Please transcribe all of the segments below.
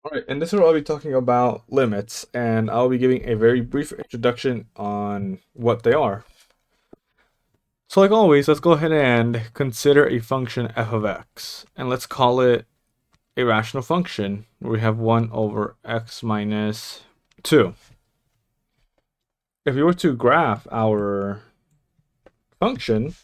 Alright, in this video I'll be talking about limits, and I'll be giving a very brief introduction on what they are. So like always, let's go ahead and consider a function f of x, and let's call it a rational function, where we have 1 over x minus 2. If we were to graph our function,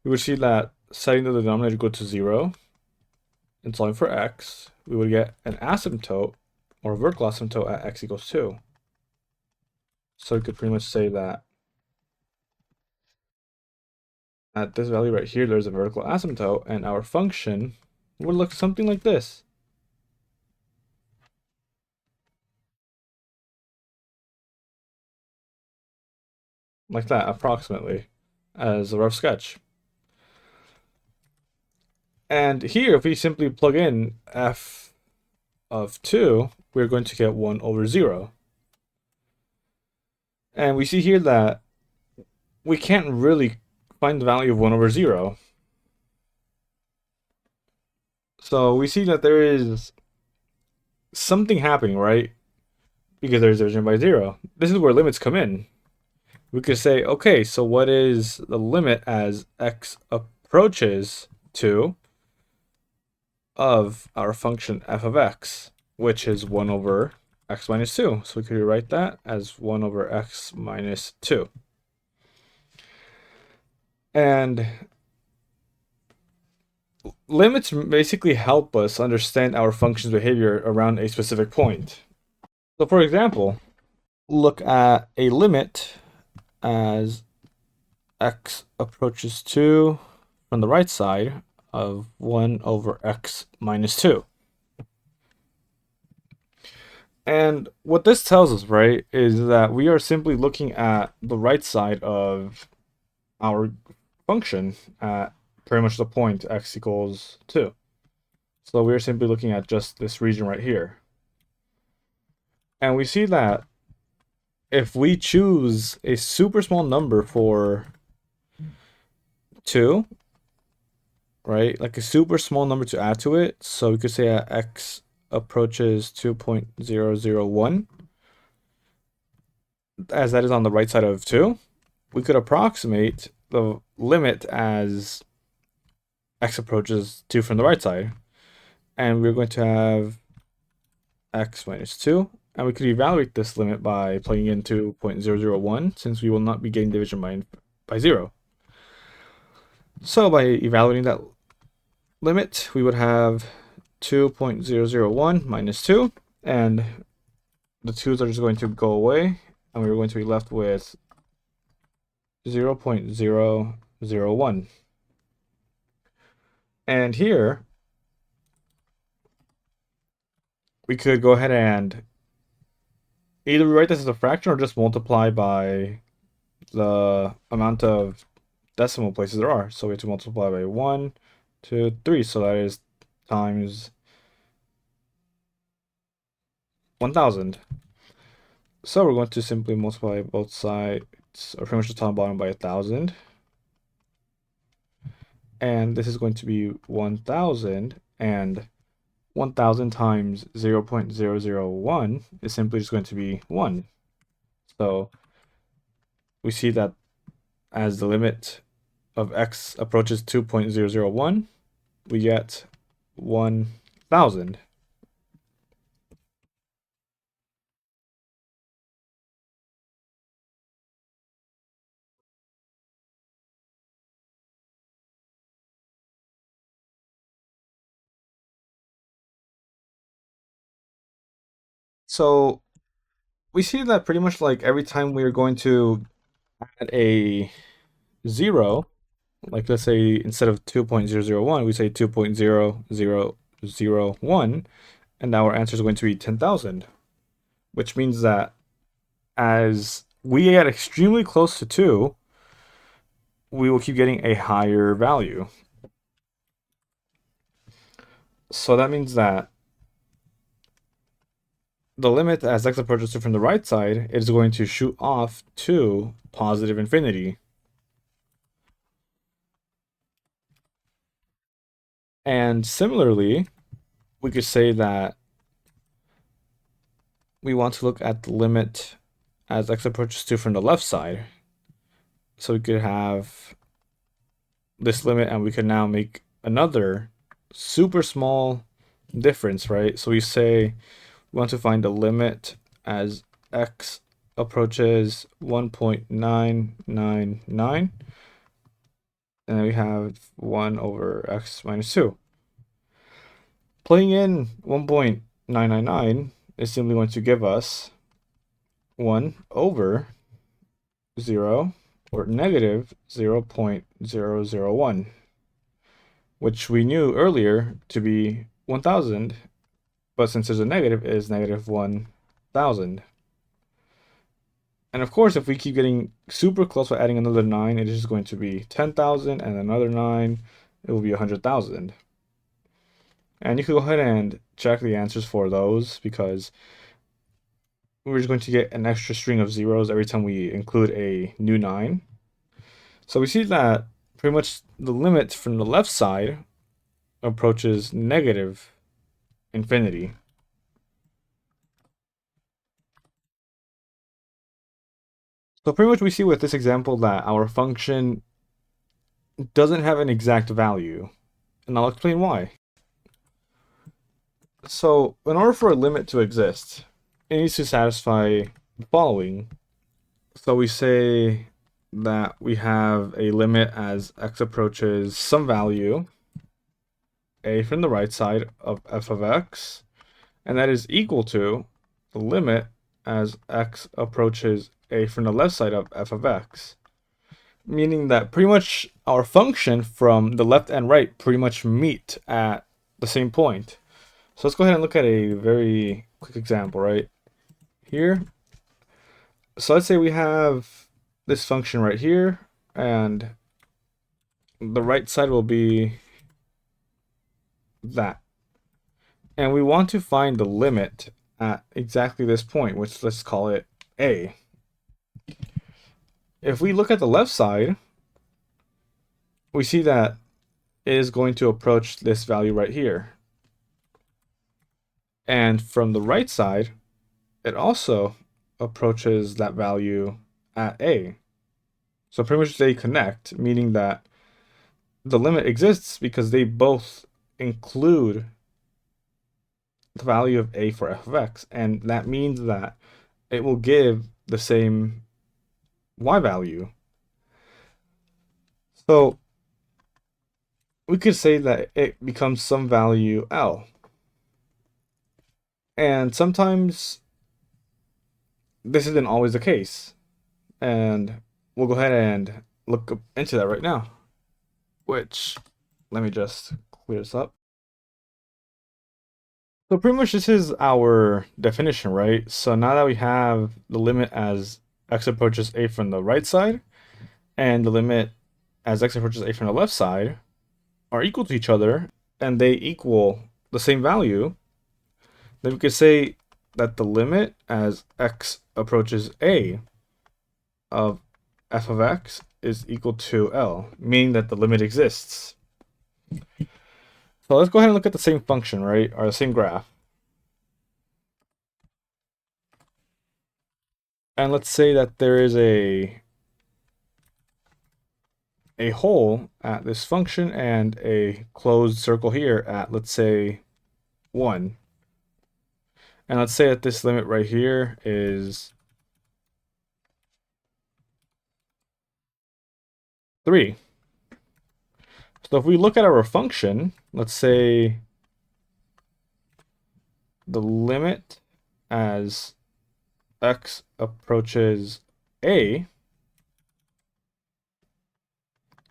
we would see that setting the denominator equal to 0 and solving for x, we would get an asymptote, or a vertical asymptote at x equals 2. So we could pretty much say that at this value right here, there's a vertical asymptote, and our function would look something like this. Like that, approximately, as a rough sketch. And here, if we simply plug in f of 2, we're going to get 1 over 0. And we see here that we can't really find the value of 1 over 0. So we see that there is something happening, right? Because there's division by 0. This is where limits come in. We could say, okay, so what is the limit as x approaches 2 of our function f of x, which is 1 over x minus 2. So we could rewrite that as 1 over x minus 2. And limits basically help us understand our function's behavior around a specific point. So for example, look at a limit as x approaches 2 from the right side of 1 over x minus 2. And what this tells us, right, is that we are simply looking at the right side of our function at pretty much the point x equals 2. So we're simply looking at just this region right here. And we see that if we choose a super small number for 2, right, like a super small number to add to it, so we could say at x approaches 2.001, as that is on the right side of 2, we could approximate the limit as x approaches 2 from the right side. And we're going to have x minus 2. And we could evaluate this limit by plugging in 2.001, since we will not be getting division by 0. So by evaluating that limit, we would have 2.001 minus 2, and the 2's are just going to go away, and we're going to be left with 0.001. And here, we could go ahead and either write this as a fraction or just multiply by the amount of decimal places there are. So we have to multiply by 1, 2, 3. So that is times 1,000. So we're going to simply multiply both sides, or pretty much the top and bottom, by 1,000. And this is going to be 1,000, and 1,000 times 0.001 is simply just going to be 1. So we see that as the limit of x approaches 2.001, we get 1,000. So we see that pretty much like every time we are going to add a 0, like let's say instead of 2.001, we say 2.0001, and now our answer is going to be 10,000, which means that as we get extremely close to 2, we will keep getting a higher value. So that means that the limit as x approaches 2 from the right side is going to shoot off to positive infinity. And similarly, we could say that we want to look at the limit as x approaches 2 from the left side. So we could have this limit, and we can now make another super small difference, right? So we say we want to find the limit as x approaches 1.999, and then we have 1 over x minus 2. Putting in 1.999 is simply going to give us 1 over 0, or negative 0.001, which we knew earlier to be 1000, but since there's a negative, it is negative 1000. And of course, if we keep getting super close by adding another 9, it is just going to be 10,000, and another 9, it will be 100,000. And you can go ahead and check the answers for those, because we're just going to get an extra string of zeros every time we include a new 9. So we see that pretty much the limit from the left side approaches negative infinity. So pretty much we see with this example that our function doesn't have an exact value, and I'll explain why. So in order for a limit to exist, it needs to satisfy the following. So we say that we have a limit as x approaches some value, a from the right side of f of x, and that is equal to the limit as x approaches a from the left side of f of x. Meaning that pretty much our function from the left and right pretty much meet at the same point. So let's go ahead and look at a very quick example right here. So let's say we have this function right here, and the right side will be that. And we want to find the limit at exactly this point, which let's call it a. If we look at the left side, we see that it is going to approach this value right here. And from the right side, it also approaches that value at a. So pretty much they connect, meaning that the limit exists because they both include the value of a for f of x, and that means that it will give the same y value. So we could say that it becomes some value L. And sometimes this isn't always the case. And we'll go ahead and look into that right now. Which, let me just clear this up. So pretty much this is our definition, right? So now that we have the limit as x approaches a from the right side, and the limit as x approaches a from the left side are equal to each other, and they equal the same value, then we could say that the limit as x approaches a of f of x is equal to L, meaning that the limit exists. So let's go ahead and look at the same function, right? Or the same graph. And let's say that there is a hole at this function and a closed circle here at, let's say, 1. And let's say that this limit right here is 3. So if we look at our function, let's say the limit as x approaches a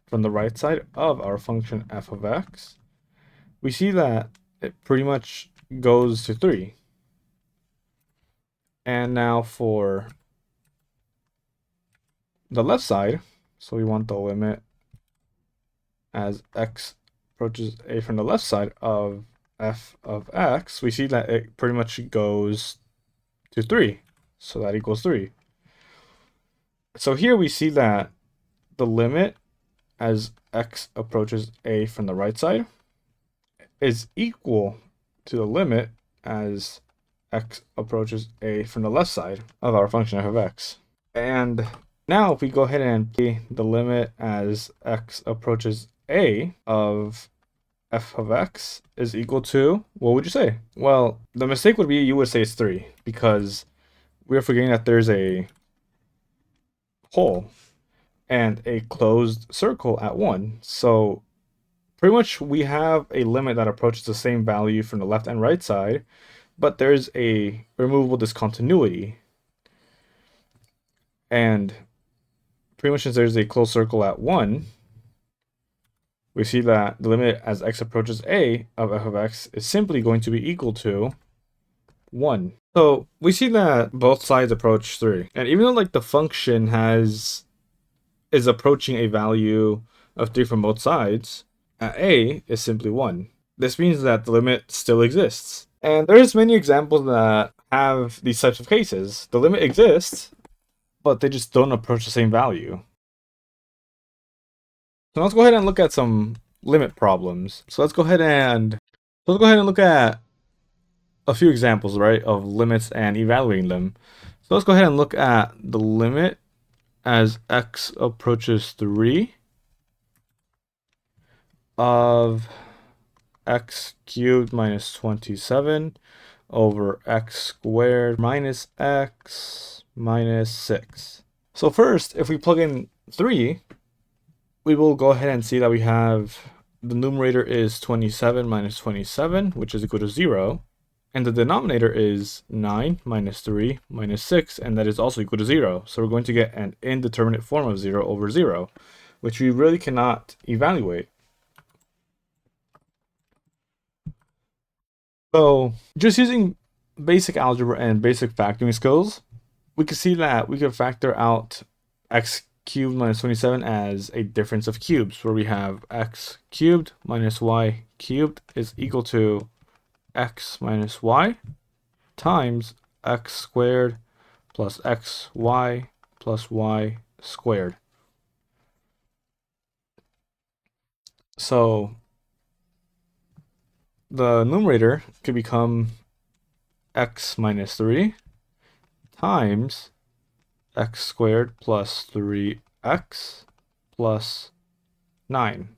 from the right side of our function f of x, we see that it pretty much goes to 3. And now for the left side, so we want the limit as x approaches a from the left side of f of x, we see that it pretty much goes to 3. So that equals 3. So here we see that the limit as x approaches a from the right side is equal to the limit as x approaches a from the left side of our function f of x. And now if we go ahead and play the limit as x approaches a of f of x is equal to, what would you say? Well, the mistake would be you would say it's 3 because we're forgetting that there's a hole and a closed circle at 1. So pretty much we have a limit that approaches the same value from the left and right side, but there's a removable discontinuity. And pretty much since there's a closed circle at 1, we see that the limit as x approaches a of f of x is simply going to be equal to 1. So we see that both sides approach 3. And even though like the function is approaching a value of 3 from both sides, at a is simply 1. This means that the limit still exists. And there's many examples that have these types of cases. The limit exists, but they just don't approach the same value. So let's go ahead and look at some limit problems. So let's go ahead and look at a few examples, right, of limits and evaluating them. So let's go ahead and look at the limit as x approaches 3 of x cubed minus 27 over x squared minus x minus 6. So first, if we plug in 3, we will go ahead and see that we have the numerator is 27 minus 27, which is equal to 0. And the denominator is 9 minus 3 minus 6, and that is also equal to 0. So we're going to get an indeterminate form of 0 over 0, which we really cannot evaluate. So just using basic algebra and basic factoring skills, we can see that we can factor out x cubed minus 27 as a difference of cubes, where we have x cubed minus y cubed is equal to x minus y times x squared plus xy plus y squared. So the numerator could become x minus 3 times x squared plus 3x plus 9.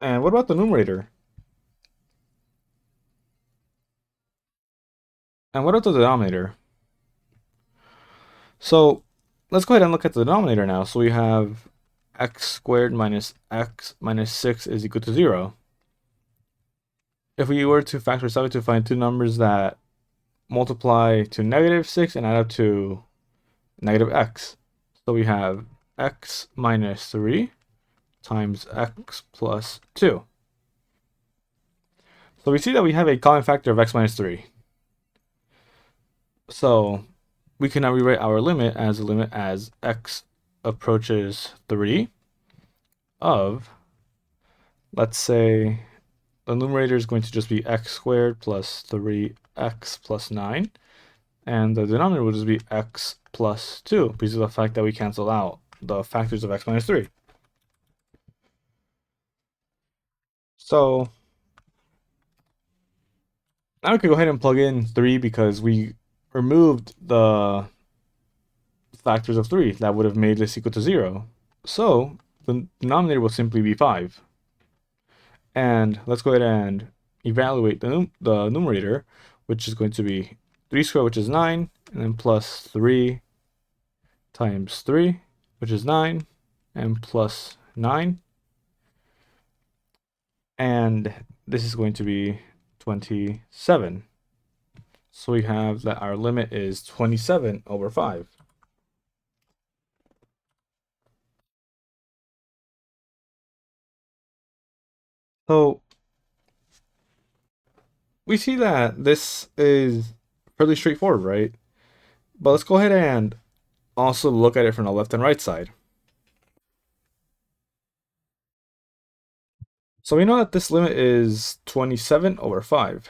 And what about the numerator? And what about the denominator? So let's go ahead and look at the denominator now. So we have x squared minus x minus 6 is equal to 0. If we were to factor this out to find two numbers that multiply to negative 6 and add up to negative x. So we have x minus 3 times x plus 2. So we see that we have a common factor of x minus 3. So we can now rewrite our limit as a limit as x approaches 3 of, let's say, the numerator is going to just be x squared plus 3x plus 9. And the denominator will just be x plus 2 because of the fact that we cancel out the factors of x minus 3. So now we can go ahead and plug in 3 because we removed the factors of 3 that would have made this equal to 0. So the denominator will simply be 5. And let's go ahead and evaluate the numerator, which is going to be 3 squared, which is 9, and then plus 3 times 3, which is 9, and plus 9. And this is going to be 27. So we have that our limit is 27 over 5. So we see that this is fairly straightforward, right? But let's go ahead and also look at it from the left and right side. So we know that this limit is 27 over 5.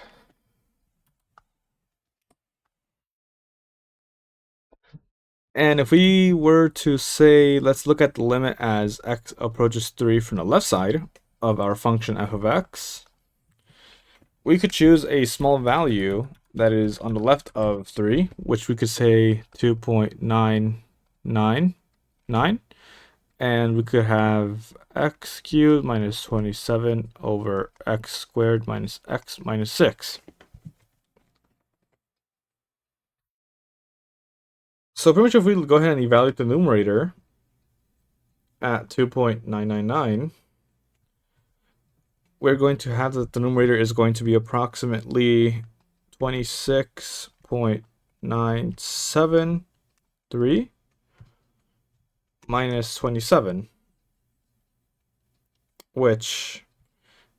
And if we were to say, let's look at the limit as x approaches 3 from the left side of our function f of x, we could choose a small value that is on the left of 3, which we could say 2.999, and we could have x cubed minus 27 over x squared minus x minus 6. So pretty much if we go ahead and evaluate the numerator at 2.999, we're going to have that the numerator is going to be approximately 26.973 minus 27, which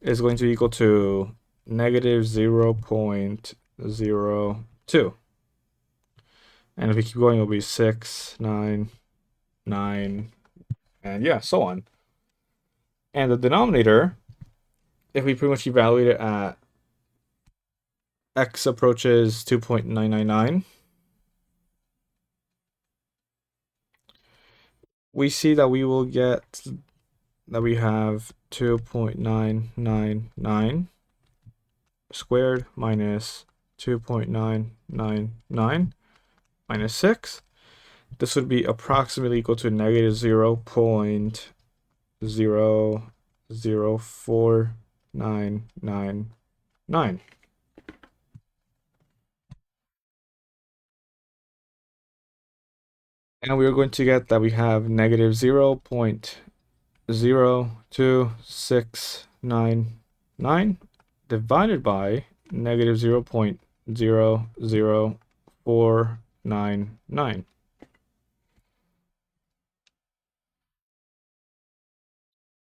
is going to be equal to negative 0.02. And if we keep going, it'll be 6, 9, 9, and yeah, so on. And the denominator, if we pretty much evaluate it at x approaches 2.999, we see that we will get that we have 2.999 squared minus 2.999 minus 6. This would be approximately equal to negative 0.004999. And we are going to get that we have negative 0.02699 divided by negative 0.00499.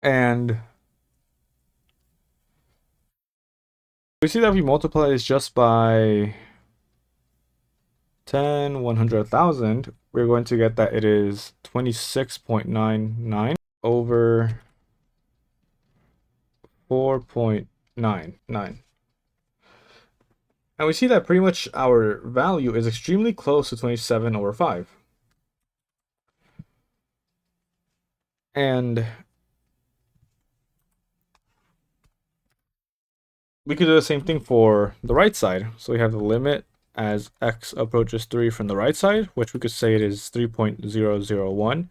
And we see that we multiply this just by 10, 100, 1,000, we're going to get that it is 26.99 over 4.99. And we see that pretty much our value is extremely close to 27 over 5. And we could do the same thing for the right side. So we have the limit as x approaches 3 from the right side, which we could say it is 3.001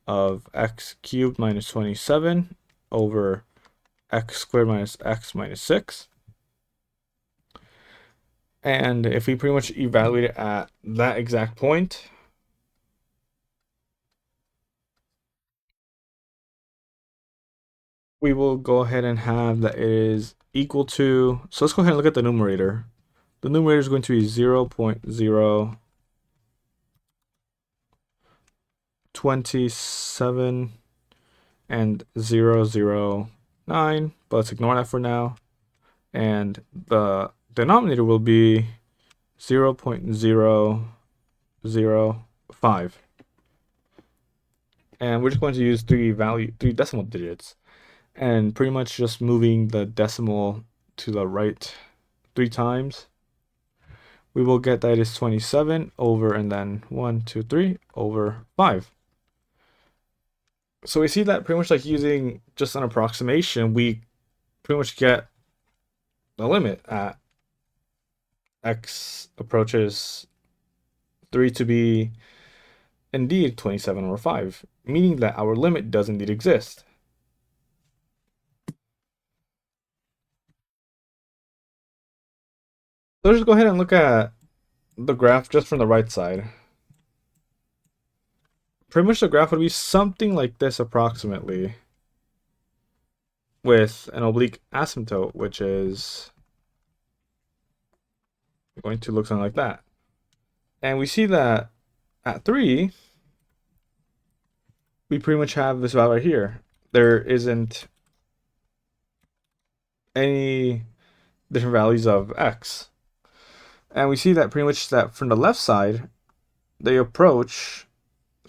of x cubed minus 27 over x squared minus x minus 6. And if we pretty much evaluate it at that exact point, we will go ahead and have that it is equal to, so let's go ahead and look at the numerator. The numerator is going to be 0.027 and 009, but let's ignore that for now. And the denominator will be 0.005. And we're just going to use three decimal digits, and pretty much just moving the decimal to the right 3 times. We will get that is 27 over, and then 1, 2, 3 over 5. So we see that pretty much like using just an approximation, we pretty much get the limit at x approaches 3 to be indeed 27 over 5, meaning that our limit does indeed exist. So let's just go ahead and look at the graph just from the right side. Pretty much the graph would be something like this approximately, with an oblique asymptote, which is going to look something like that. And we see that at 3, we pretty much have this value right here. There isn't any different values of x. And we see that pretty much that from the left side, they approach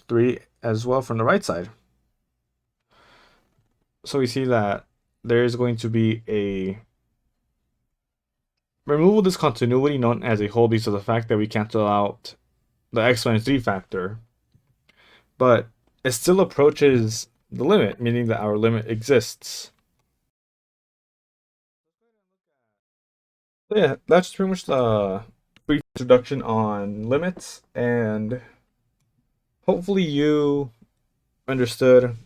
3 as well from the right side. So we see that there is going to be a removal discontinuity known as a whole because of the fact that we cancel out the x minus 3 factor. But it still approaches the limit, meaning that our limit exists. So yeah, that's pretty much the brief introduction on limits, and hopefully you understood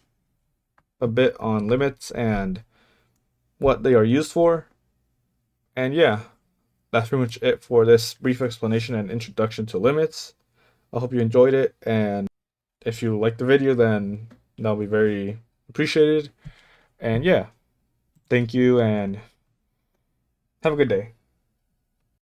a bit on limits and what they are used for. And yeah, that's pretty much it for this brief explanation and introduction to limits. I hope you enjoyed it, and if you liked the video, then that'll be very appreciated. And yeah, thank you, and have a good day.